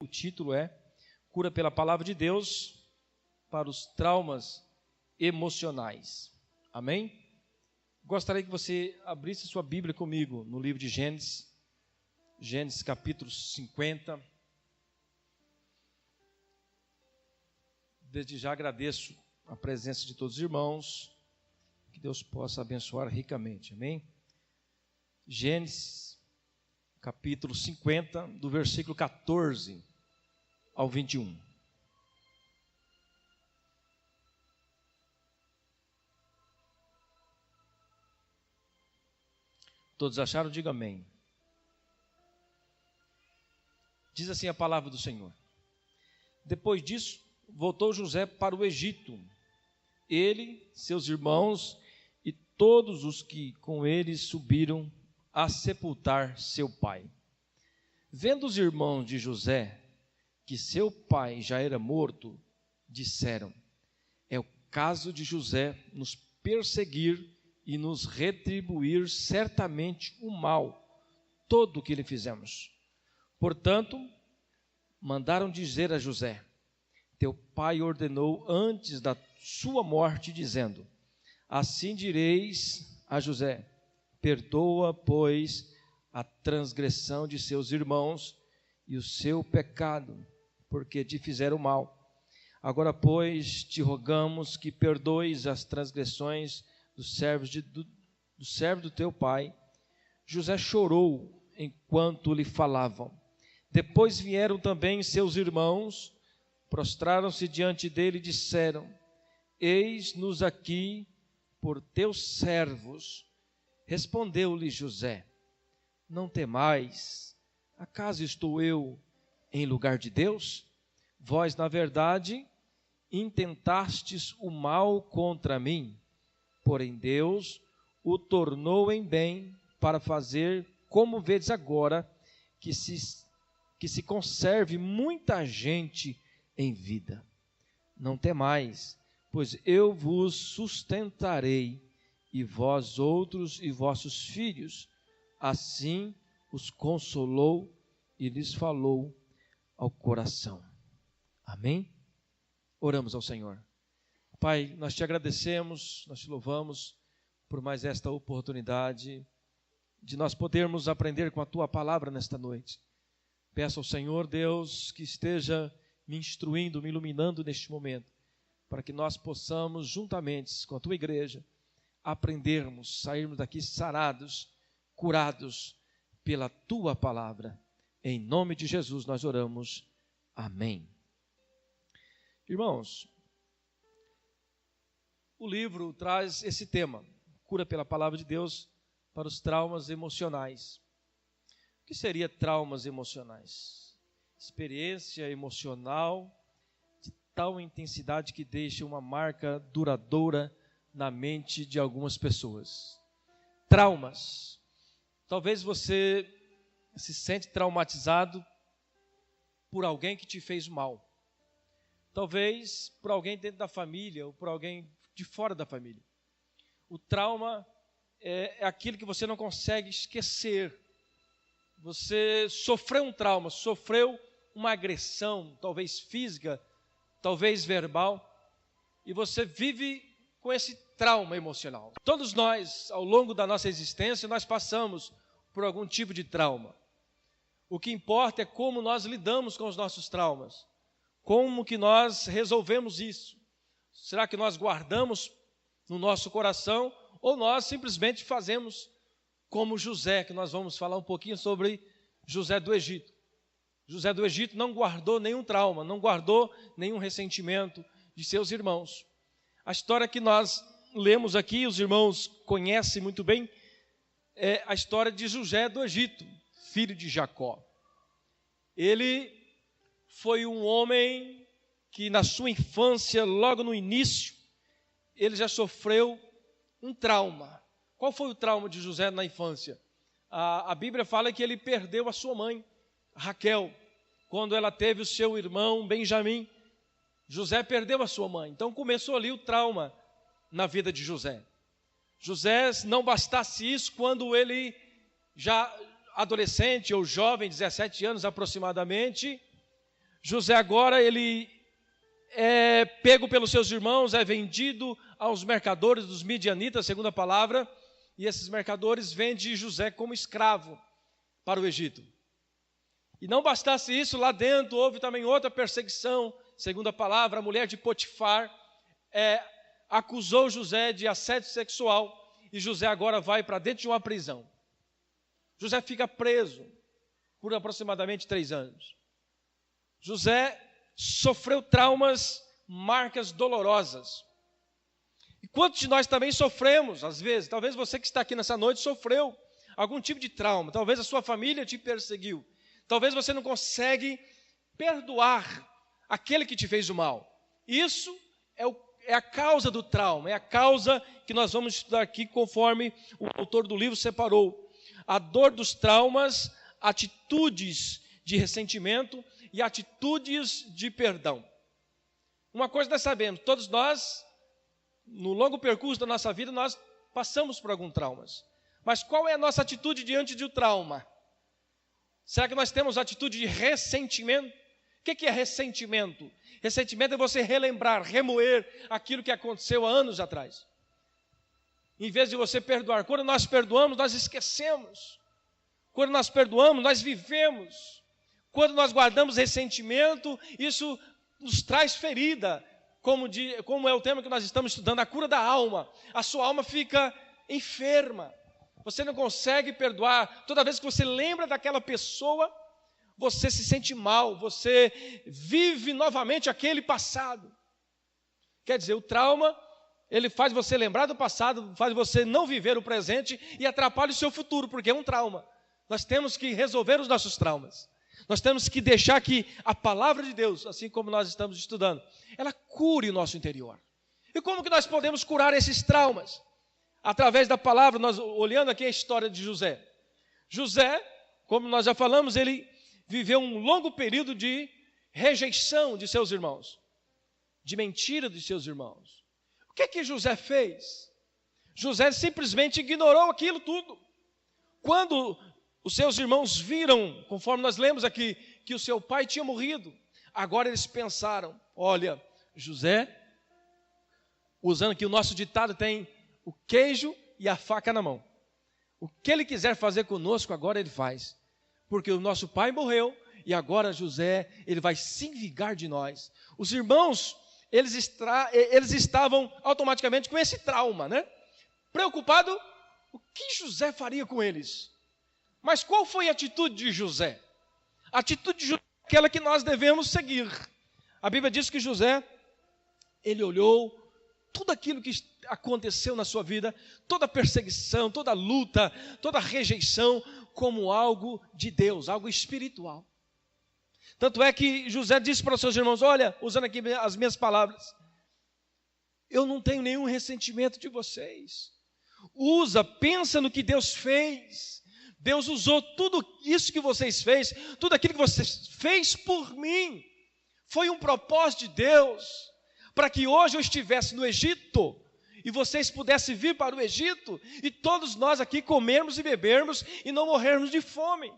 o título é Cura pela Palavra de Deus para os Traumas Emocionais. Amém? Gostaria que você abrisse sua Bíblia comigo no livro de Gênesis, Gênesis capítulo 50. Desde já agradeço a presença de todos os irmãos, que Deus possa abençoar ricamente, amém? Gênesis, capítulo 50, do versículo 14 ao 21. Todos acharam? Diga amém. Diz assim a palavra do Senhor. Depois disso, voltou José para o Egito, ele, seus irmãos e todos os que com ele subiram a sepultar seu pai. Vendo os irmãos de José que seu pai já era morto, disseram: é o caso de José nos perseguir e nos retribuir certamente o mal, todo o que lhe fizemos. Portanto, mandaram dizer a José: teu pai ordenou antes da sua morte, dizendo: assim direis a José, perdoa, pois, a transgressão de seus irmãos e o seu pecado, porque te fizeram mal. Agora, pois, te rogamos que perdoes as transgressões dos servos do teu pai. José chorou enquanto lhe falavam. Depois vieram também seus irmãos, prostraram-se diante dele e disseram: eis-nos aqui por teus servos. Respondeu-lhe José: não temais, acaso estou eu em lugar de Deus? Vós, na verdade, intentastes o mal contra mim, porém Deus o tornou em bem para fazer, como vedes agora, que se conserve muita gente em vida. Não temais, pois eu vos sustentarei, e vós outros e vossos filhos. Assim os consolou e lhes falou ao coração. Amém? Oramos ao Senhor. Pai, nós te agradecemos, nós te louvamos por mais esta oportunidade de nós podermos aprender com a tua palavra nesta noite. Peço ao Senhor, Deus, que esteja me instruindo, me iluminando neste momento, para que nós possamos, juntamente com a tua igreja, aprendermos, sairmos daqui sarados, curados pela tua palavra. Em nome de Jesus nós oramos. Amém. Irmãos, o livro traz esse tema, cura pela palavra de Deus para os traumas emocionais. O que seria traumas emocionais? Experiência emocional de tal intensidade que deixa uma marca duradoura na mente de algumas pessoas. Traumas. Talvez você se sente traumatizado por alguém que te fez mal. Talvez por alguém dentro da família ou por alguém de fora da família. O trauma é aquilo que você não consegue esquecer. Você sofreu um trauma, sofreu uma agressão, talvez física, talvez verbal, e você vive com esse trauma emocional. Todos nós, ao longo da nossa existência, nós passamos por algum tipo de trauma. O que importa é como nós lidamos com os nossos traumas. Como que nós resolvemos isso? Será que nós guardamos no nosso coração ou nós simplesmente fazemos como José, que nós vamos falar um pouquinho sobre José do Egito. José do Egito não guardou nenhum trauma, não guardou nenhum ressentimento de seus irmãos. A história que nós lemos aqui, os irmãos conhecem muito bem, é a história de José do Egito, filho de Jacó. Ele foi um homem que na sua infância, logo no início, ele já sofreu um trauma. Qual foi o trauma de José na infância? A Bíblia fala que ele perdeu a sua mãe, Raquel, quando ela teve o seu irmão Benjamim. José perdeu a sua mãe. Então começou ali o trauma na vida de José. José, não bastasse isso, quando ele já adolescente ou jovem, 17 anos aproximadamente, José agora, ele é pego pelos seus irmãos, é vendido aos mercadores dos midianitas, segundo a palavra, e esses mercadores vendem José como escravo para o Egito. E não bastasse isso, lá dentro houve também outra perseguição, segundo a palavra, a mulher de Potifar acusou José de assédio sexual, e José agora vai para dentro de uma prisão. José fica preso por aproximadamente 3 anos. José sofreu traumas, marcas dolorosas. E quantos de nós também sofremos, às vezes, talvez você que está aqui nessa noite sofreu algum tipo de trauma, talvez a sua família te perseguiu, talvez você não consegue perdoar aquele que te fez o mal. Isso é a causa do trauma, é a causa que nós vamos estudar aqui conforme o autor do livro separou. A dor dos traumas, atitudes de ressentimento e atitudes de perdão. Uma coisa nós sabemos, todos nós, no longo percurso da nossa vida, nós passamos por alguns traumas. Mas qual é a nossa atitude diante de um trauma? Será que nós temos atitude de ressentimento? O que é ressentimento? Ressentimento é você relembrar, remoer aquilo que aconteceu há anos atrás. Em vez de você perdoar, quando nós perdoamos, nós esquecemos. Quando nós perdoamos, nós vivemos. Quando nós guardamos ressentimento, isso nos traz ferida, como é o tema que nós estamos estudando, a cura da alma. A sua alma fica enferma. Você não consegue perdoar. Toda vez que você lembra daquela pessoa, você se sente mal, você vive novamente aquele passado. Quer dizer, o trauma, ele faz você lembrar do passado, faz você não viver o presente e atrapalha o seu futuro, porque é um trauma. Nós temos que resolver os nossos traumas. Nós temos que deixar que a palavra de Deus, assim como nós estamos estudando, ela cure o nosso interior. E como que nós podemos curar esses traumas? Através da palavra, nós olhando aqui a história de José. José, como nós já falamos, ele viveu um longo período de rejeição de seus irmãos, de mentira de seus irmãos. O que José fez? José simplesmente ignorou aquilo tudo. Quando os seus irmãos viram, conforme nós lemos aqui, que o seu pai tinha morrido, agora eles pensaram, olha, José, usando aqui o nosso ditado, tem o queijo e a faca na mão. O que ele quiser fazer conosco, agora ele faz. Porque o nosso pai morreu e agora José, ele vai se vingar de nós. Os irmãos, eles estavam automaticamente com esse trauma, né? Preocupado, o que José faria com eles? Mas qual foi a atitude de José? A atitude de José é aquela que nós devemos seguir. A Bíblia diz que José, ele olhou tudo aquilo que aconteceu na sua vida, toda perseguição, toda luta, toda rejeição, como algo de Deus, algo espiritual. Tanto é que José disse para os seus irmãos, olha, usando aqui as minhas palavras, eu não tenho nenhum ressentimento de vocês. Pensa no que Deus fez. Deus usou tudo isso que vocês fez, tudo aquilo que vocês fez por mim. Foi um propósito de Deus, para que hoje eu estivesse no Egito, e vocês pudessem vir para o Egito, e todos nós aqui comermos e bebermos, e não morrermos de fome.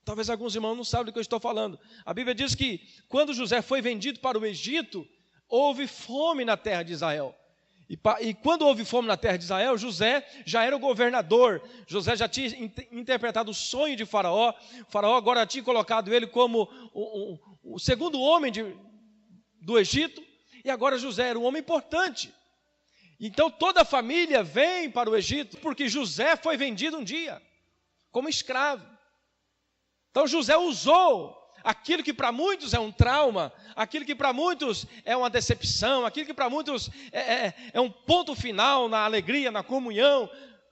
Talvez alguns irmãos não sabem do que eu estou falando. A Bíblia diz que quando José foi vendido para o Egito, houve fome na terra de Israel. E quando houve fome na terra de Israel, José já era o governador. José já tinha interpretado o sonho de Faraó. O Faraó agora tinha colocado ele como o segundo homem do Egito. E agora José era um homem importante. Então toda a família vem para o Egito, porque José foi vendido um dia como escravo. Então José usou aquilo que para muitos é um trauma, aquilo que para muitos é uma decepção, aquilo que para muitos é um ponto final na alegria, na comunhão.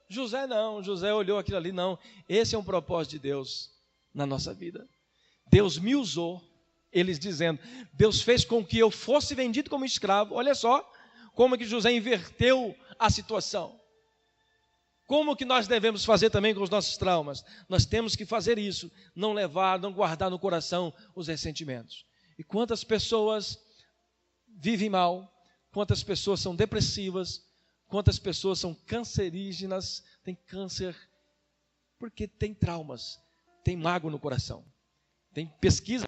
José não, José olhou aquilo ali, não, esse é um propósito de Deus na nossa vida. Deus me usou, eles dizendo, Deus fez com que eu fosse vendido como escravo. Olha só como que José inverteu a situação. Como que nós devemos fazer também com os nossos traumas? Nós temos que fazer isso, não guardar no coração os ressentimentos. E quantas pessoas vivem mal, quantas pessoas são depressivas, quantas pessoas são cancerígenas, têm câncer, porque tem traumas, tem mágoa no coração. Tem pesquisa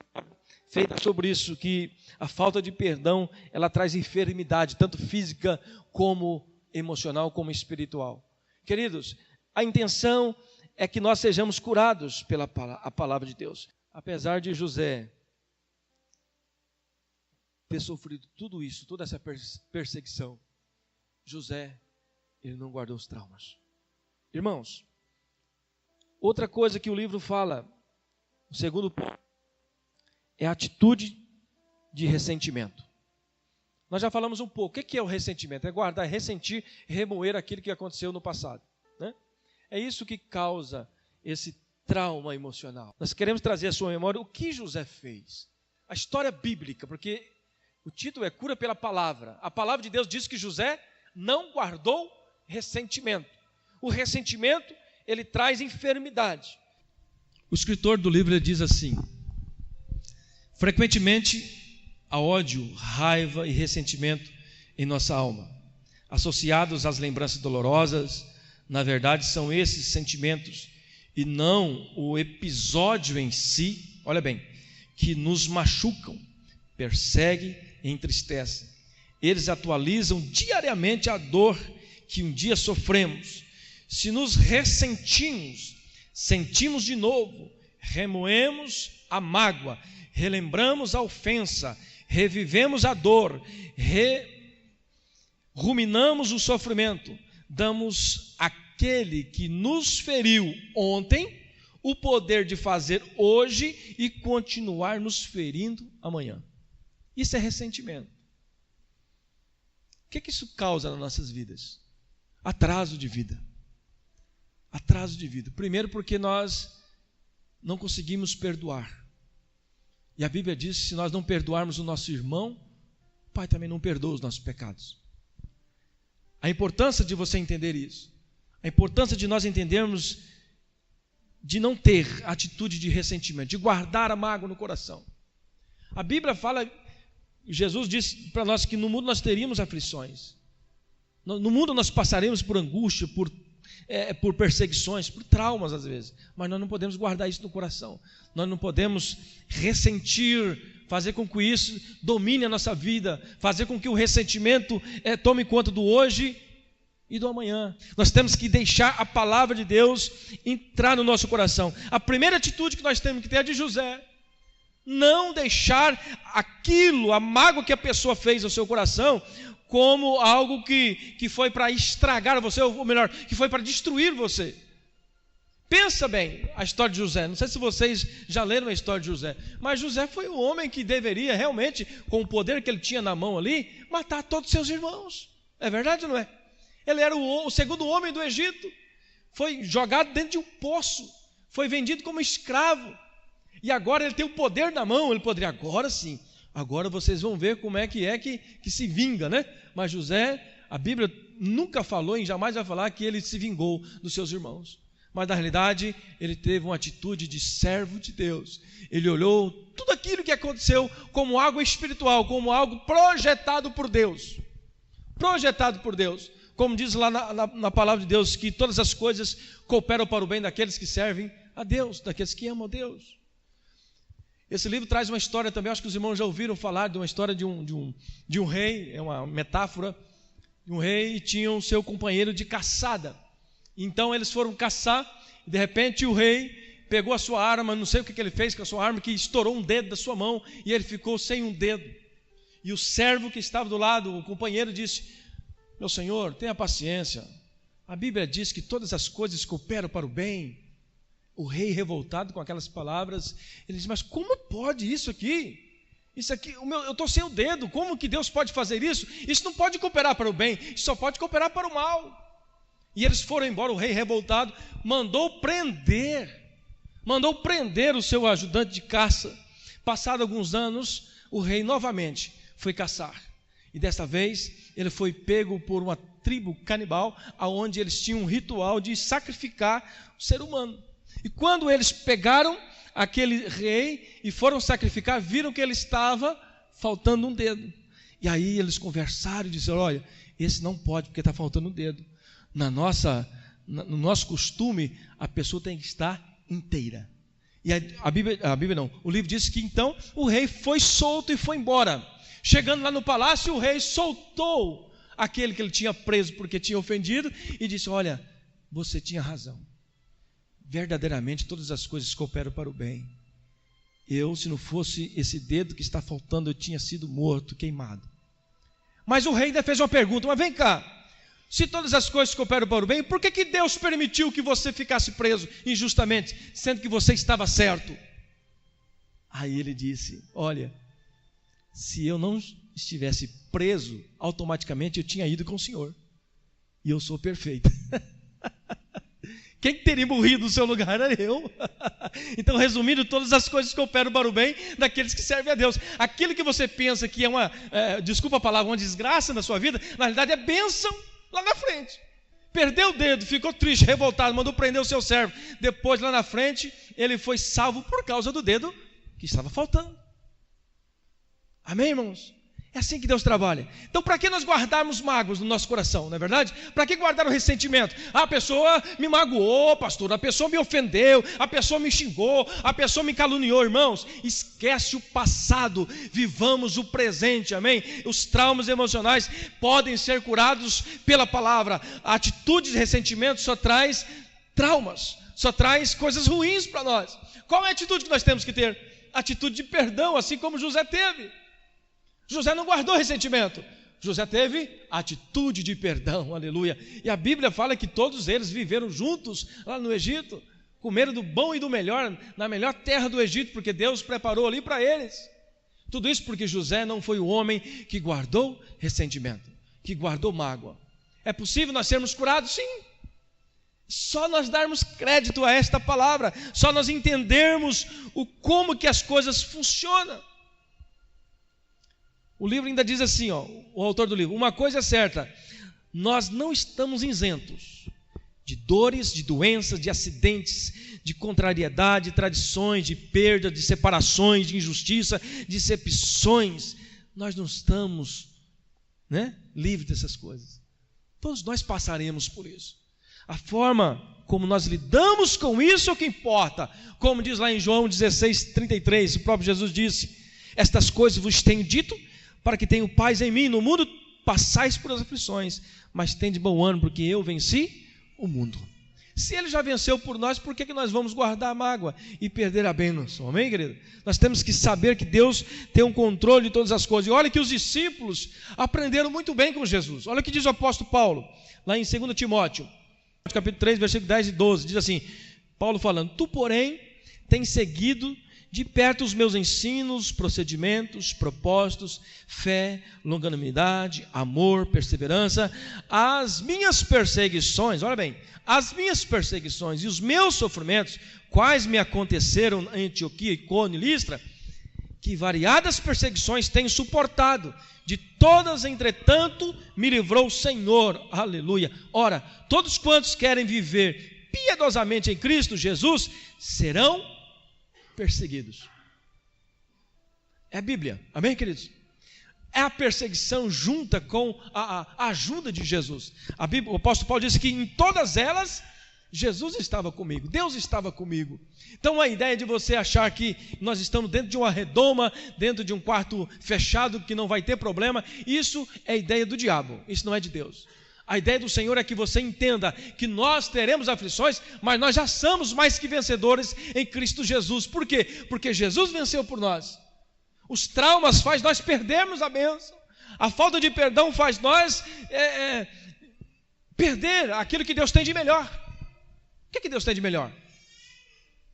feita sobre isso, que a falta de perdão, ela traz enfermidade, tanto física como emocional, como espiritual. Queridos, a intenção é que nós sejamos curados pela a palavra de Deus. Apesar de José ter sofrido tudo isso, toda essa perseguição, José, ele não guardou os traumas. Irmãos, outra coisa que o livro fala, o segundo ponto, é a atitude de ressentimento. Nós já falamos um pouco. O que é o ressentimento? É guardar, ressentir, remoer aquilo que aconteceu no passado, né? É isso que causa esse trauma emocional. Nós queremos trazer à sua memória o que José fez. A história bíblica, porque o título é Cura pela Palavra. A palavra de Deus diz que José não guardou ressentimento. O ressentimento, ele traz enfermidade. O escritor do livro diz assim: frequentemente há ódio, raiva e ressentimento em nossa alma, associados às lembranças dolorosas. Na verdade, são esses sentimentos e não o episódio em si, olha bem, que nos machucam, perseguem e entristecem. Eles atualizam diariamente a dor que um dia sofremos. Se nos ressentimos, sentimos de novo, remoemos a mágoa, relembramos a ofensa, revivemos a dor, ruminamos o sofrimento, damos àquele que nos feriu ontem o poder de fazer hoje e continuar nos ferindo amanhã. Isso é ressentimento. O que isso causa nas nossas vidas? Atraso de vida. Atraso de vida. Primeiro, porque nós não conseguimos perdoar. E a Bíblia diz que se nós não perdoarmos o nosso irmão, o Pai também não perdoa os nossos pecados. A importância de você entender isso, a importância de nós entendermos de não ter atitude de ressentimento, de guardar a mágoa no coração. A Bíblia fala, Jesus disse para nós que no mundo nós teríamos aflições. No mundo nós passaremos por angústia, por perseguições, por traumas às vezes, mas nós não podemos guardar isso no coração, nós não podemos ressentir, fazer com que isso domine a nossa vida, fazer com que o ressentimento tome conta do hoje e do amanhã. Nós temos que deixar a palavra de Deus entrar no nosso coração. A primeira atitude que nós temos que ter é de José, não deixar aquilo, a mágoa que a pessoa fez no seu coração, como algo que foi para estragar você, ou melhor, que foi para destruir você. Pensa bem a história de José. Não sei se vocês já leram a história de José, mas José foi o homem que deveria realmente, com o poder que ele tinha na mão ali, matar todos os seus irmãos. É verdade ou não é? Ele era o segundo homem do Egito, foi jogado dentro de um poço, foi vendido como escravo, e agora ele tem o poder na mão. Ele poderia, agora sim, agora vocês vão ver como é que se vinga, né? Mas José, a Bíblia nunca falou e jamais vai falar que ele se vingou dos seus irmãos. Mas na realidade, ele teve uma atitude de servo de Deus. Ele olhou tudo aquilo que aconteceu como algo espiritual, como algo projetado por Deus. Projetado por Deus. Como diz lá na palavra de Deus, que todas as coisas cooperam para o bem daqueles que servem a Deus, daqueles que amam a Deus. Esse livro traz uma história também, acho que os irmãos já ouviram falar de uma história de um rei, é uma metáfora, de um rei e tinha o seu companheiro de caçada. Então eles foram caçar, e de repente o rei pegou a sua arma, não sei o que ele fez com a sua arma, que estourou um dedo da sua mão, e ele ficou sem um dedo. E o servo que estava do lado, o companheiro, disse: meu senhor, tenha paciência, a Bíblia diz que todas as coisas cooperam para o bem. O rei, revoltado com aquelas palavras, ele diz: mas como pode isso aqui? Isso aqui, eu estou sem o dedo, como que Deus pode fazer isso? Isso não pode cooperar para o bem, isso só pode cooperar para o mal. E eles foram embora. O rei, revoltado, mandou prender o seu ajudante de caça. Passado alguns anos, o rei novamente foi caçar, e desta vez ele foi pego por uma tribo canibal, aonde eles tinham um ritual de sacrificar o ser humano. E quando eles pegaram aquele rei e foram sacrificar, viram que ele estava faltando um dedo. E aí eles conversaram e disseram: olha, esse não pode porque está faltando um dedo. No nosso costume, a pessoa tem que estar inteira. E a Bíblia não, o livro diz que então o rei foi solto e foi embora. Chegando lá no palácio, o rei soltou aquele que ele tinha preso porque tinha ofendido e disse: olha, você tinha razão, verdadeiramente todas as coisas cooperam para o bem. Se não fosse esse dedo que está faltando, eu tinha sido morto, queimado. Mas o rei ainda fez uma pergunta: mas vem cá, se todas as coisas cooperam para o bem, por que Deus permitiu que você ficasse preso injustamente, sendo que você estava certo? Aí ele disse: olha, se eu não estivesse preso, automaticamente eu tinha ido com o Senhor, e eu sou perfeito. Quem teria morrido no seu lugar era eu. Então, resumindo, todas as coisas cooperam para o bem daqueles que servem a Deus. Aquilo que você pensa que é desculpa a palavra, uma desgraça na sua vida, na realidade é bênção lá na frente. Perdeu o dedo, ficou triste, revoltado, mandou prender o seu servo. Depois, lá na frente, ele foi salvo por causa do dedo que estava faltando. Amém, irmãos? É assim que Deus trabalha. Então, para que nós guardarmos mágoas no nosso coração, não é verdade? Para que guardar o ressentimento? A pessoa me magoou, pastor, a pessoa me ofendeu, a pessoa me xingou, a pessoa me caluniou. Irmãos, esquece o passado, vivamos o presente, amém? Os traumas emocionais podem ser curados pela palavra. A atitude de ressentimento só traz traumas, só traz coisas ruins para nós. Qual é a atitude que nós temos que ter? Atitude de perdão, assim como José teve. José não guardou ressentimento, José teve atitude de perdão, aleluia. E a Bíblia fala que todos eles viveram juntos lá no Egito, comeram do bom e do melhor, na melhor terra do Egito, porque Deus preparou ali para eles. Tudo isso porque José não foi o homem que guardou ressentimento, que guardou mágoa. É possível nós sermos curados? Sim. Só nós darmos crédito a esta palavra, só nós entendermos como que as coisas funcionam. O livro ainda diz assim, o autor do livro: uma coisa é certa, nós não estamos isentos de dores, de doenças, de acidentes, de contrariedade, de tradições, de perda, de separações, de injustiça, de decepções. Nós não estamos livres dessas coisas. Todos nós passaremos por isso. A forma como nós lidamos com isso é o que importa. Como diz lá em João 16:33, o próprio Jesus disse: estas coisas vos tenho dito, para que tenham paz em mim. No mundo passais por aflições, mas tende bom ânimo, porque eu venci o mundo. Se ele já venceu por nós, por que nós vamos guardar a mágoa e perder a bênção? Amém, querido? Nós temos que saber que Deus tem um controle de todas as coisas. E olha que os discípulos aprenderam muito bem com Jesus. Olha o que diz o apóstolo Paulo, lá em 2 Timóteo, capítulo 3, versículo 10 e 12. Diz assim, Paulo falando: tu, porém, tens seguido de perto os meus ensinos, procedimentos, propósitos, fé, longanimidade, amor, perseverança, as minhas perseguições, olha bem, as minhas perseguições e os meus sofrimentos, quais me aconteceram em Antioquia, Icônio e Listra, que variadas perseguições tenho suportado, de todas, entretanto, me livrou o Senhor, aleluia. Ora, todos quantos querem viver piedosamente em Cristo Jesus, serão perseguidos. É a Bíblia, amém, queridos? É a perseguição junta com a ajuda de Jesus. A Bíblia, o apóstolo Paulo disse que em todas elas Jesus estava comigo, Deus estava comigo. Então a ideia de você achar que nós estamos dentro de uma redoma, dentro de um quarto fechado que não vai ter problema, isso é ideia do diabo, isso não é de Deus. A ideia do Senhor é que você entenda que nós teremos aflições, mas nós já somos mais que vencedores em Cristo Jesus. Por quê? Porque Jesus venceu por nós. Os traumas faz nós perdermos a bênção. A falta de perdão faz nós perder aquilo que Deus tem de melhor. O que Deus tem de melhor?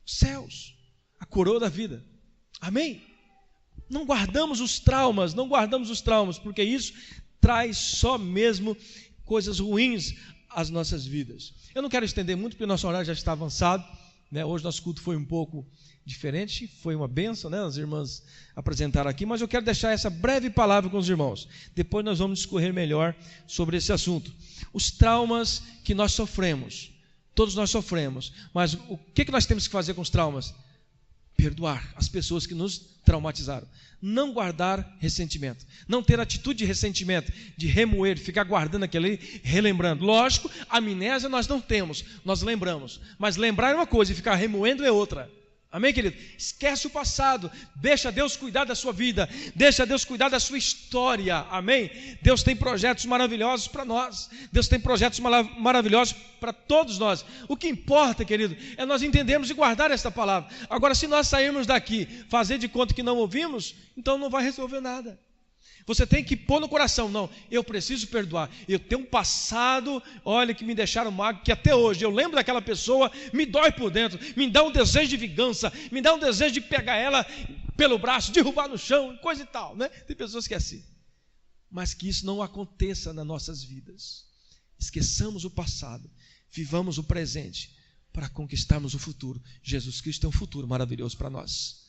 Os céus, a coroa da vida. Amém? Não guardamos os traumas, porque isso traz só mesmo coisas ruins às nossas vidas. Eu não quero estender muito, porque o nosso horário já está avançado, Hoje nosso culto foi um pouco diferente, foi uma bênção, As irmãs apresentaram aqui, mas eu quero deixar essa breve palavra com os irmãos. Depois nós vamos discorrer melhor sobre esse assunto. Os traumas que nós sofremos, todos nós sofremos, mas o que nós temos que fazer com os traumas? Perdoar as pessoas que nos traumatizaram. Não guardar ressentimento, não ter atitude de ressentimento, de remoer, de ficar guardando aquilo ali, relembrando. Lógico, amnésia nós não temos, nós lembramos, mas lembrar é uma coisa e ficar remoendo é outra. Amém, querido? Esquece o passado, deixa Deus cuidar da sua vida, deixa Deus cuidar da sua história, amém? Deus tem projetos maravilhosos para nós, Deus tem projetos maravilhosos para todos nós. O que importa, querido, é nós entendermos e guardar esta palavra. Agora, se nós sairmos daqui, fazer de conta que não ouvimos, então não vai resolver nada. Você tem que pôr no coração, não, eu preciso perdoar, eu tenho um passado, olha, que me deixaram magro, que até hoje eu lembro daquela pessoa, me dói por dentro, me dá um desejo de vingança, me dá um desejo de pegar ela pelo braço, derrubar no chão, coisa e tal, né? Tem pessoas que é assim, mas que isso não aconteça nas nossas vidas. Esqueçamos o passado, vivamos o presente, para conquistarmos o futuro. Jesus Cristo tem um futuro maravilhoso para nós.